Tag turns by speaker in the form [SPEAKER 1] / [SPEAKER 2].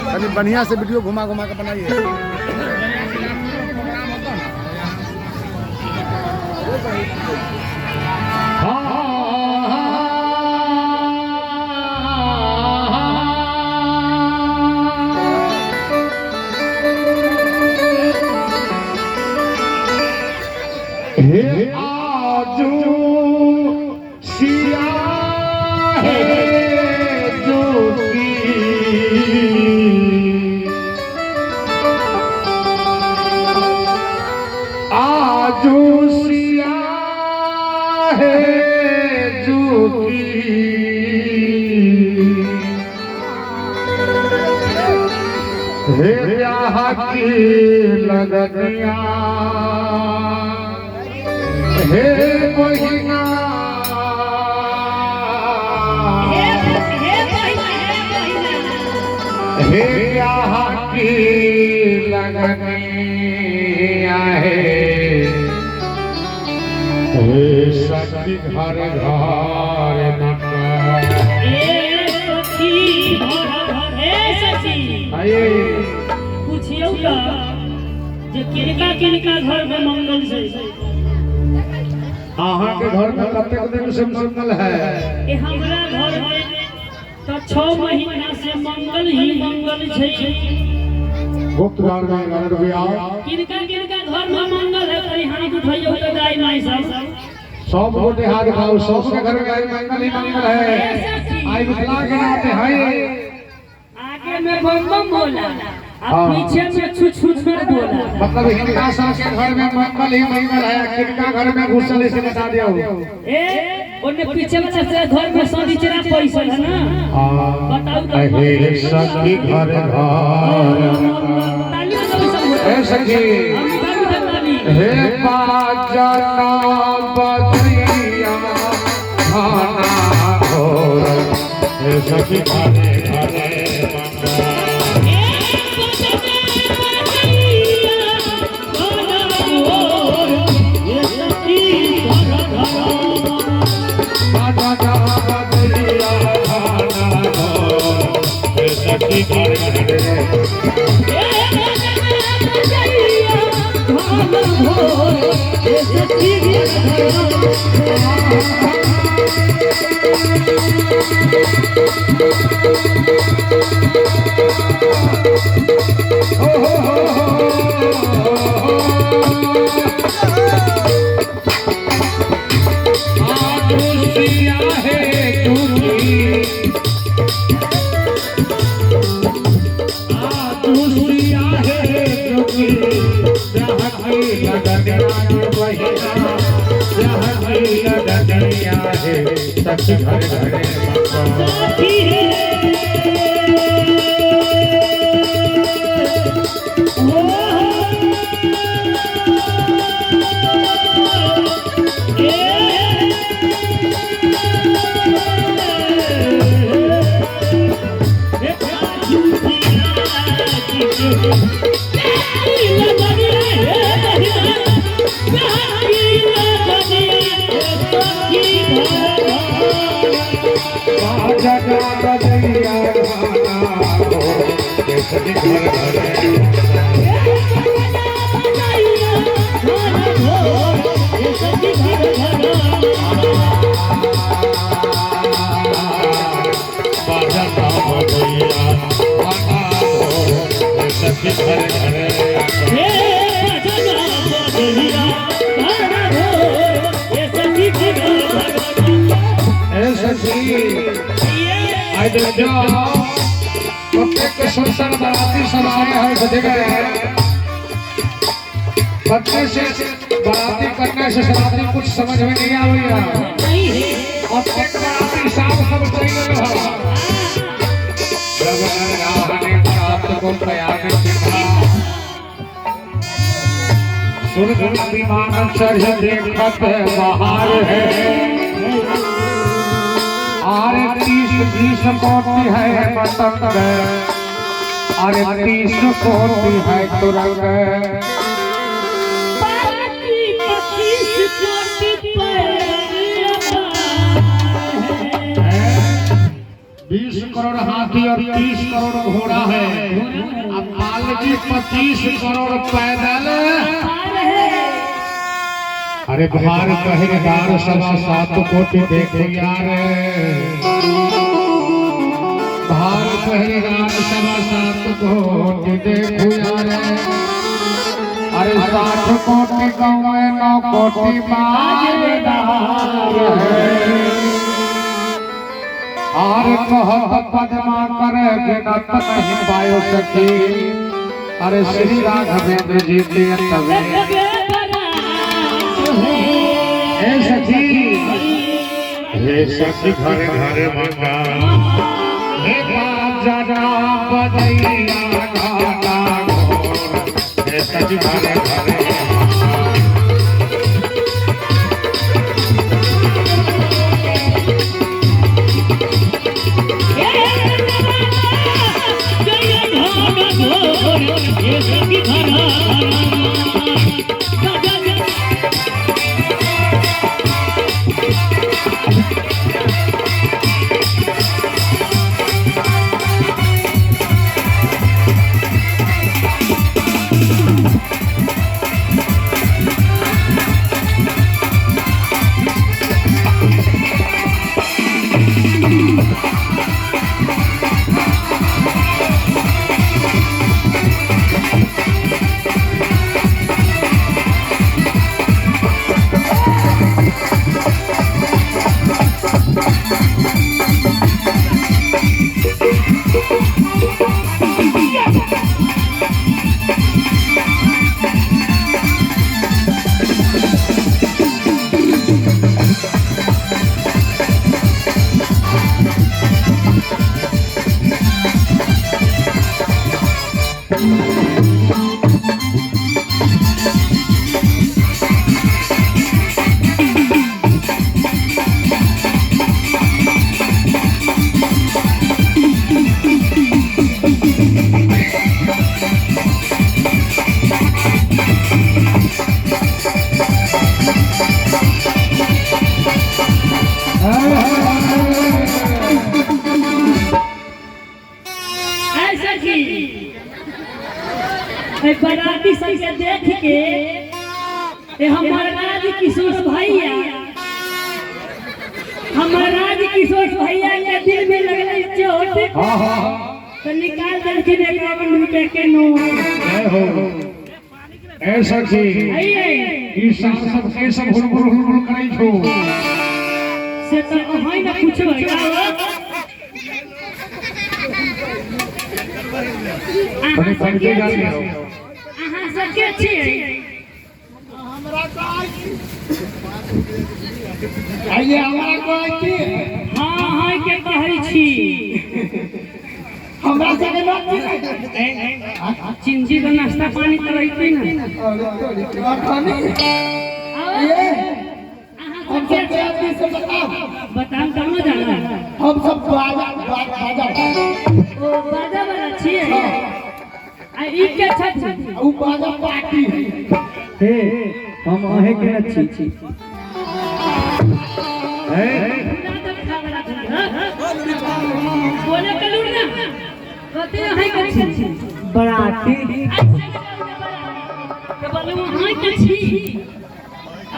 [SPEAKER 1] कभी बढ़िया से वीडियो घुमा घुमा के बनाइए।
[SPEAKER 2] हे आजू सिया है जो की आजू सिया है जो की हे ब्याह की लगनिया हे बहिना हे ब्याह की लगनिया हे सखी घर घर
[SPEAKER 3] पूछियो जे किनका किनका घर में मंगल छै।
[SPEAKER 2] अहाँ के घर में कतेक दिन से मंगल है?
[SPEAKER 3] हमरा घर में तो 6 महीना से मंगल ही मंगल छै।
[SPEAKER 2] गुप्त घर में घर बिया
[SPEAKER 3] किनका किनका घर में मंगल है कहीं हाथ उठाइयो तो गाय माई सब
[SPEAKER 2] गोटे हाथ उठाओ। सबके घर में मंगल ही मंगल है। आई मिथिला के नाते है
[SPEAKER 3] आगे में बम बम बोला और पीछे में छुछ छुछ कर बोला।
[SPEAKER 2] मतलब हिंदुस्तान के घर में मंगल ही मंगल है। किनका घर में घुसल इसे बता दियो।
[SPEAKER 3] ए ओने पीछे वाला से घर में सनीचरा पैसा है ना। बताओ तो
[SPEAKER 2] हे सखी घर घर हे सखी हे बाजना बजैया खाना घोर हे सखी घरे घरे सखी घर घरे संसार बाराती सब आए हैं जगह बच्चे से बाराती करने से समाधि कुछ समझ में नहीं आई है। और एक बाराती साहब सब चाहिए रहा जब रावण प्राप्त को प्रयाग सिखा सुन विमान चढ़ देखत बाहर है आरे 30 कोटि है पतंग अरे 30 कोटि है तुरंग 20 करोड़ हाथी और 30 करोड़ घोड़ा है। अब पालकी 25 करोड़ पैदल। अरे भार पहरेदार 7.25 कोटि देखो यार, भार पहरेदार 7.25 कोटि देखो यार। अरे 60 कोटि गाँव में 9 कोटि बाजदार है। और कह पद्मा करे बिनत नहीं पायो सखी। अरे श्री राघवेंद्र जी के तवे हे सखी घर घर मंगा हे बाजा बजैया गाता घोर। हे सखी घर घर
[SPEAKER 3] बराती सबके देख के हमारा राज किशोर भैया, हमारा राज किशोर भैया के दिल में लगल चोट तो निकाल दे के 51 रुपए के नोट।
[SPEAKER 2] ऐसा की ई सब के सब हुलहुल करै छो
[SPEAKER 3] से तो होय ना पूछबै।
[SPEAKER 2] बड़े पढ़ते जाते हो
[SPEAKER 3] अहाँ सबके छियै
[SPEAKER 1] हमरा आइए हमरा कहै छी।
[SPEAKER 3] हां हां के कहै छी
[SPEAKER 1] हमरा सके बात
[SPEAKER 3] चिंजी का नाश्ता पानी तो रहते ना
[SPEAKER 1] खाने ये हम सब आदमी से
[SPEAKER 3] बताओ कब न जाना।
[SPEAKER 1] हम सब बाजा
[SPEAKER 3] ओ बाजा वाला छियै आ ई के छछ
[SPEAKER 1] उ बाजा पार्टी
[SPEAKER 4] हे हम अहे के अच्छी
[SPEAKER 2] है।
[SPEAKER 3] बोले कलू ना कते है के छी
[SPEAKER 4] बराती
[SPEAKER 3] के बोले हां के छी